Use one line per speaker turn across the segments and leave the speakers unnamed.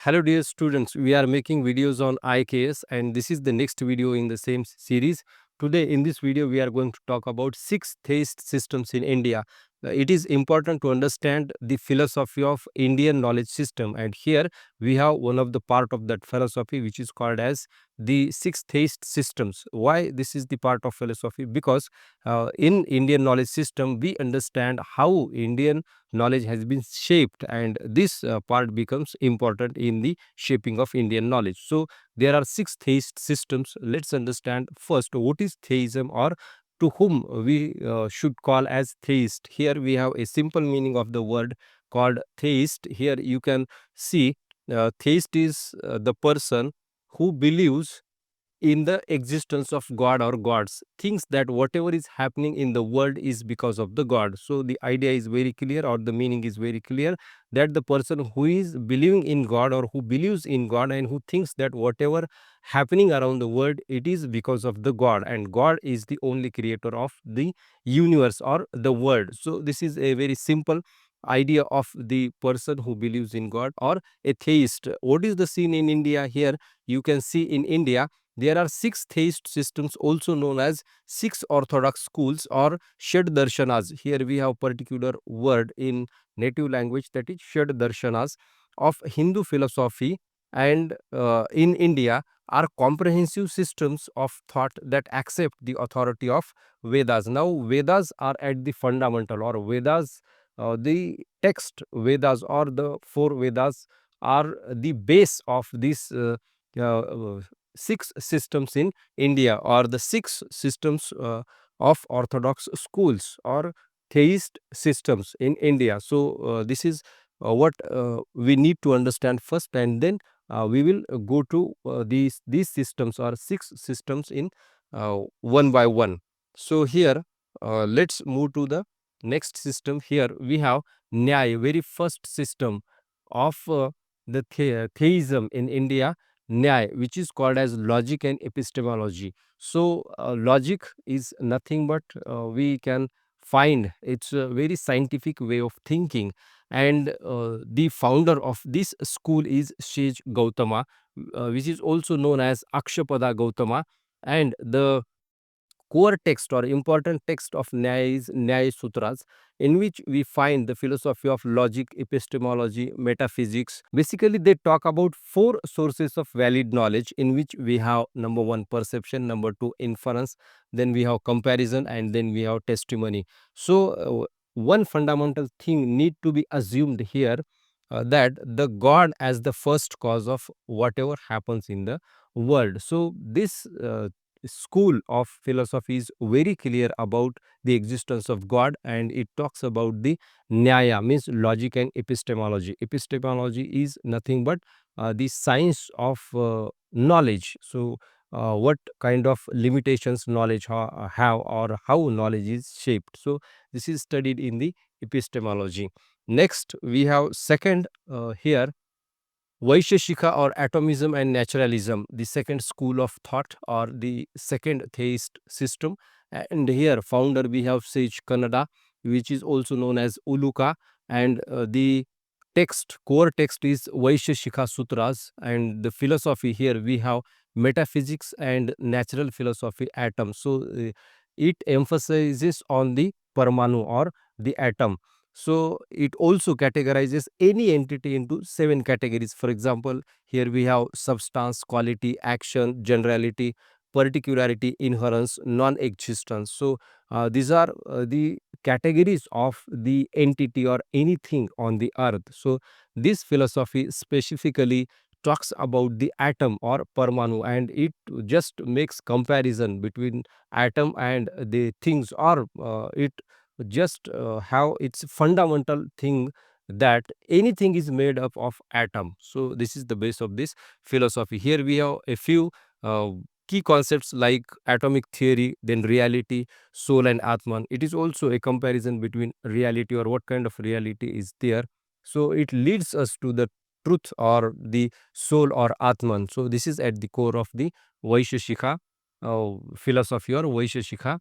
Hello dear students, we are making videos on IKS and this is the next video in the same series. Today in this video we are going to talk about six theist systems in India. It is important to understand the philosophy of Indian knowledge system, and here we have one of the part of that philosophy which is called as the six theist systems. Why this is the part of philosophy? Because in Indian knowledge system we understand how Indian knowledge has been shaped, and this part becomes important in the shaping of Indian knowledge. So there are six theist systems. Let's understand first what is theism, or to whom we should call as theist. Here we have a simple meaning of the word called theist. Here you can see theist is the person who believes in the existence of God or gods, thinks that whatever is happening in the world is because of the God. So the idea is very clear, or the meaning is very clear, that the person who is believing in God or who believes in God and who thinks that whatever happening around the world, it is because of the God, and God is the only creator of the universe or the world. So this is a very simple idea of the person who believes in God or a theist. What is the scene in India? Here you can see in India there are six theist systems, also known as six orthodox schools or Shad Darshanas. Here we have particular word in native language, that is Shad Darshanas of Hindu philosophy, and in India are comprehensive systems of thought that accept the authority of Vedas. Now Vedas are at the fundamental, or Vedas, the text Vedas or the four Vedas are the base of this six systems in India, or the six systems of orthodox schools or theist systems in India. So this is what we need to understand first, and then we will go to these systems or six systems in one by one. So here let's move to the next system. Here we have Nyaya, very first system of theism in India, Nyaya, which is called as logic and epistemology. So logic is nothing but we can find it's a very scientific way of thinking, and the founder of this school is Sage Gautama, which is also known as Akshapada Gautama, and the core text or important text of Nyaya is Nyaya Sutras, in which we find the philosophy of logic, epistemology, metaphysics. Basically, they talk about four sources of valid knowledge, in which we have number one, perception, number two, inference, then we have comparison, and then we have testimony. So, one fundamental thing need to be assumed here, that the God as the first cause of whatever happens in the world. So, this school of philosophy is very clear about the existence of God, and it talks about the Nyaya, means logic and epistemology. Epistemology is nothing but the science of knowledge. So, what kind of limitations knowledge have, or how knowledge is shaped. So, this is studied in the epistemology. Next, we have second here Vaisheshika or atomism and naturalism, the second school of thought or the second theist system. And here, founder we have Sage Kannada, which is also known as Uluka, and the core text is Vaisheshika Sutras, and the philosophy here we have metaphysics and natural philosophy, atoms. So, it emphasizes on the Parmanu or the atom. So it also categorizes any entity into seven categories. For example, here we have substance, quality, action, generality, particularity, inherence, non-existence. So these are the categories of the entity or anything on the earth. So this philosophy specifically talks about the atom or Parmanu, and it just makes comparison between atom and the things, or it just have its fundamental thing, that anything is made up of atom. So this is the base of this philosophy. Here we have a few uh, key concepts like atomic theory, then reality, soul and atman. It is also a comparison between reality, or what kind of reality is there. So it leads us to the truth or the soul or atman. So this is at the core of the Vaisheshika philosophy or Vaisheshika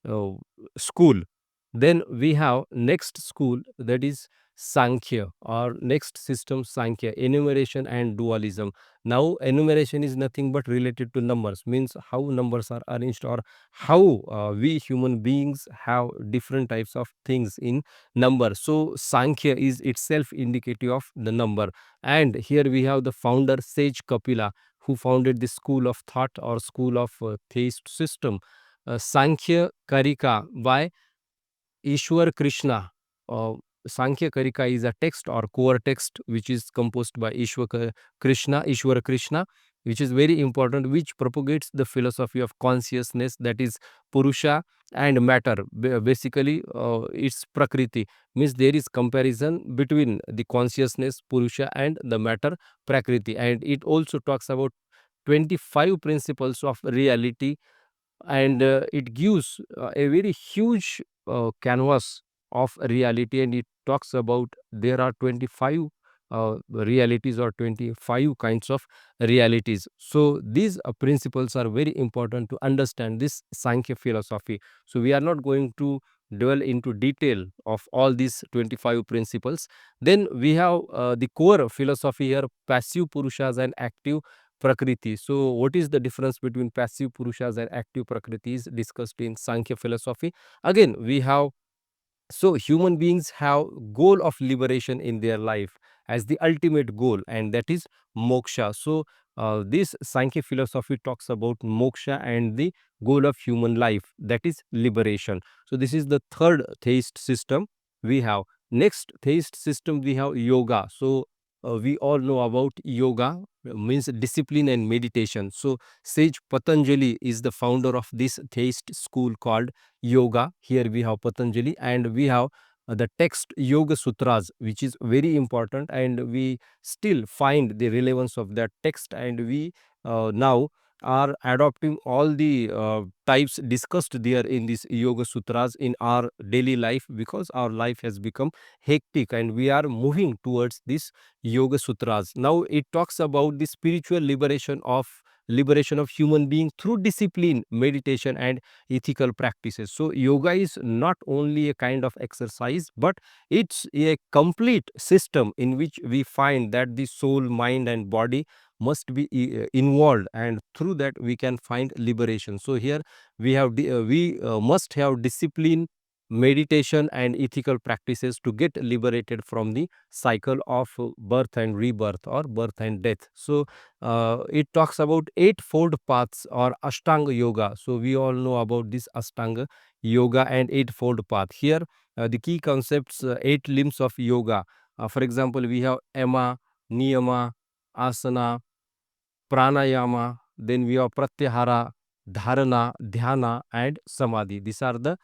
uh, school. Then we have next school, that is Sankhya, or next system Sankhya, enumeration and dualism. Now enumeration is nothing but related to numbers, means how numbers are arranged, or how we human beings have different types of things in number. So Sankhya is itself indicative of the number. And here we have the founder sage Kapila, who founded the school of thought or school of theist system. Sankhya Karika by Ishwar Krishna. Uh, Sankhya Karika is a text or core text which is composed by Ishwar Krishna, which is very important, which propagates the philosophy of consciousness, that is Purusha and matter. Basically, it's Prakriti, means there is comparison between the consciousness, Purusha, and the matter, Prakriti. And it also talks about 25 principles of reality, and it gives a very huge canvas of reality, and it talks about there are 25 realities or 25 kinds of realities. So these principles are very important to understand this Sankhya philosophy. So we are not going to dwell into detail of all these 25 principles. Then we have the core philosophy here, passive purushas and active Prakriti. So, what is the difference between passive Purushas and active Prakritis discussed in Sankhya philosophy? Again, we have, so human beings have goal of liberation in their life as the ultimate goal, and that is moksha. So this Sankhya philosophy talks about moksha and the goal of human life, that is liberation. So this is the third theist system we have. Next theist system we have yoga. So we all know about yoga, means discipline and meditation. So sage Patanjali is the founder of this theist school called yoga. Here we have Patanjali, and we have the text Yoga Sutras, which is very important, and we still find the relevance of that text, and we now are adopting all the types discussed there in this Yoga Sutras in our daily life, because our life has become hectic and we are moving towards this Yoga Sutras. Now it talks about the spiritual liberation of human being through discipline, meditation, and ethical practices. So yoga is not only a kind of exercise, but it's a complete system in which we find that the soul, mind, and body must be involved, and through that we can find liberation. So here we must have discipline, meditation, and ethical practices to get liberated from the cycle of birth and rebirth, or birth and death. So it talks about eightfold paths or Ashtanga yoga. So we all know about this Ashtanga yoga and eightfold path. Here, the key concepts, eight limbs of yoga. For example, we have Yama, Niyama, Asana, Pranayama, then we have Pratyahara, Dharana, Dhyana, and Samadhi. These are the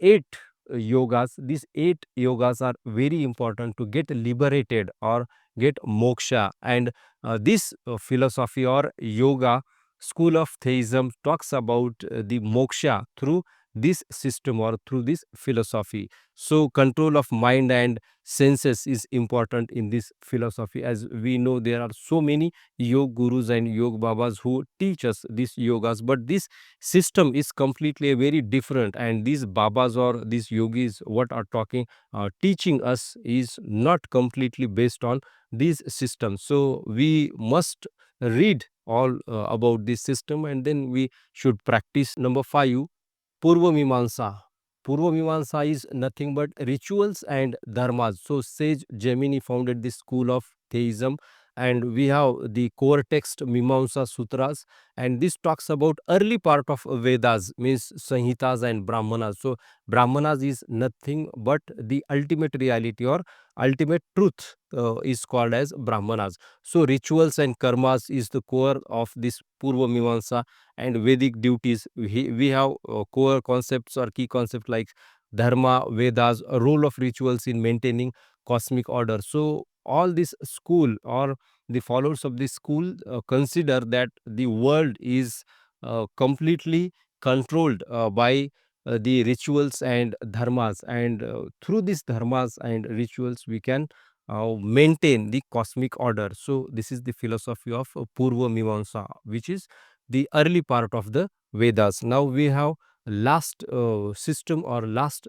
eight yogas. These eight yogas are very important to get liberated or get moksha. And this philosophy or yoga school of theism talks about the moksha through this system or through this philosophy. So control of mind and senses is important in this philosophy. As we know, there are so many yoga gurus and yoga babas who teach us these yogas, but this system is completely very different, and these babas or these yogis what are talking teaching us is not completely based on these systems. So we must read all about this system, and then we should practice. Number 5, Purva Mimamsa. Purva Mimamsa is nothing but rituals and dharmas. So sage Gemini founded this school of theism, and we have the core text Mimamsa Sutras, and this talks about early part of Vedas, means Sanhitas and Brahmanas. So Brahmanas is nothing but the ultimate reality or ultimate truth is called as Brahmanas. So rituals and karmas is the core of this Purva Mimamsa, and Vedic duties. We have core concepts or key concepts like Dharma, Vedas, a role of rituals in maintaining cosmic order. So all this school or the followers of this school consider that the world is completely controlled by the rituals and dharmas, and through these dharmas and rituals we can maintain the cosmic order. So this is the philosophy of Purva Mimamsa, which is the early part of the Vedas. Now we have last system or last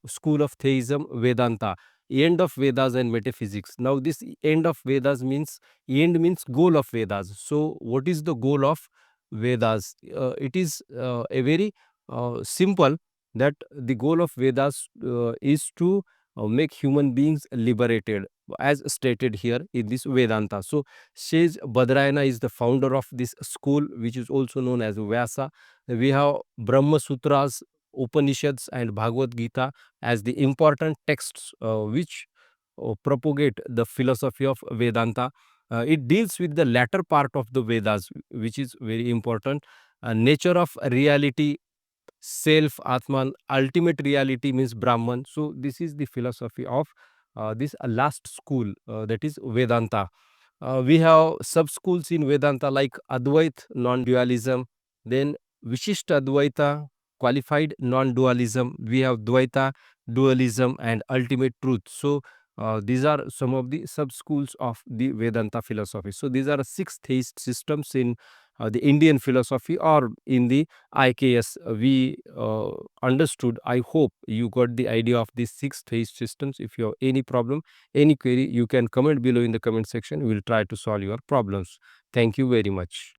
school of theism, Vedanta. end of Vedas and metaphysics. Now this end of Vedas means, end means goal of Vedas. So what is the goal of Vedas? It is a very simple, that the goal of Vedas is to make human beings liberated, as stated here in this Vedanta. So Sage Badrayana is the founder of this school, which is also known as Vyasa. We have Brahma Sutras, Upanishads and Bhagavad Gita as the important texts which propagate the philosophy of Vedanta. It deals with the latter part of the Vedas, which is very important. Nature of reality, self, Atman, ultimate reality means Brahman. So this is the philosophy of this last school, that is Vedanta. We have sub schools in Vedanta like Advait, non-dualism, then Vishishta Advaita, qualified non-dualism. We have Dvaita, dualism, and ultimate truth. So these are some of the sub schools of the Vedanta philosophy. So these are six theist systems in the Indian philosophy, or in the IKS. We understood. I hope you got the idea of these six theist systems. If you have any problem, any query, you can comment below in the comment section. We will try to solve your problems. Thank you very much.